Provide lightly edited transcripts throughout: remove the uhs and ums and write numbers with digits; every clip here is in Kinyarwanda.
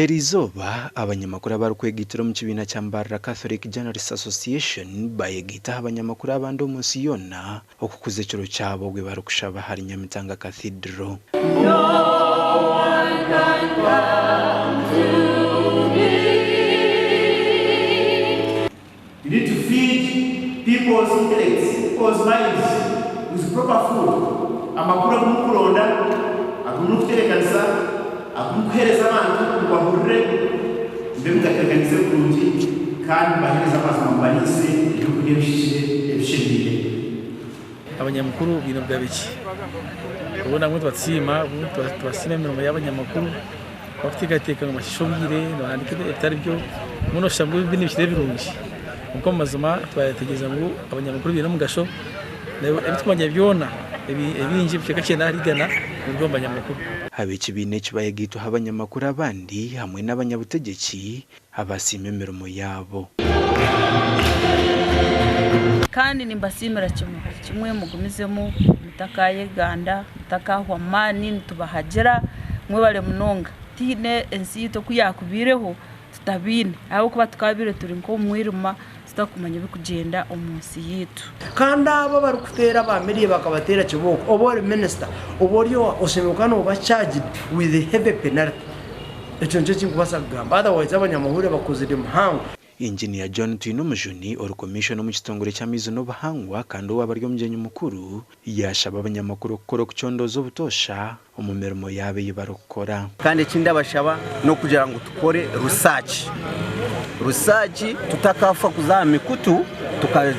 Erizoba abanyamakuru abarukwega itiro mu kibina cya Mbarara Catholic Journalists Association bayegita abanyamakuru abandi umunsi yona okukuza ekiro cyabo gwe barukushaba hari Nyamitanga Cathedral. You need to feed people's intellects, people's minds with proper food. Amakuru kumukuronda, akumukuterekanisa, akumuhereza abantu bahurre, mbemukakaganize kurungi kandi bahereza amazi mabanise ibyo bishimire. Abanyamakuru bino bwabiki. Ubona ngo twatsima, twasima imirimo y'abanyamakuru. Bafite mu mashobire no handike bitari byo muno shambu bindi bishire birungi. Uko mazuma twayategeza ngo abanyamakuru bino mu gasho ebitwanya byona ebinji bifika cyane harigana mu rwomba nyamakuru. Habiki bine kibayegito abanyamakuru abandi hamwe n'abanyabutegetsi abasima imirimo yabo. Kandi nimbasimira kimwe mugumizemo mutakaye ganda mutakahwa mani tubahagera mwe bale munonga tine ensito kuyakubireho tutabine aho kuba tukabire turi nko mwiruma tutakumanya bikugenda umunsi yitu kandi abo barukutera bamiriye bakabatera kiboko obore minister oboryo osemukano bacharged with a heavy penalty echo nje kinkubasa kugamba otherwise abanyamuhure bakuzira muhango. Engineer John Tuyinumujuni or commission mu kitongore cy'amizo no bahangwa kandi wabaryo mjenyu mukuru yashaba abanyamakuru gukora kucyondozo butosha umumerimo yabe yibarukora kandi kinda bashaba no kugira ngo tukore research tutakafa kuzama mikutu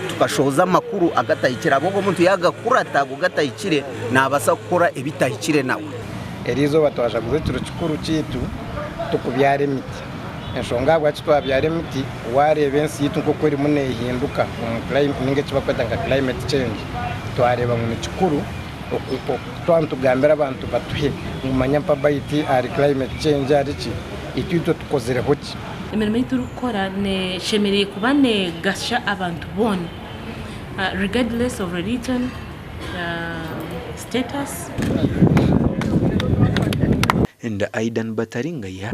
tukashoza makuru agatayikira bogo muntu yagakurata bugatayikire nabasa gukora ebitayikire nawe. Erizoba twashaguze turukuru citu tukubyare miti eshonga bwacu twabyare miti warebe ensi yitu nko kweri mune ihinduka mu climate ninge kibakweta nka climate change twareba mu cikuru okuko twantugambira abantu batuhe mu manyampa bayiti ari climate change ariki itito tukozere hoki imirimo yiturukora ne shemereye kubane gasha abantu bone regardless of religion status. And Aidan Bataringaya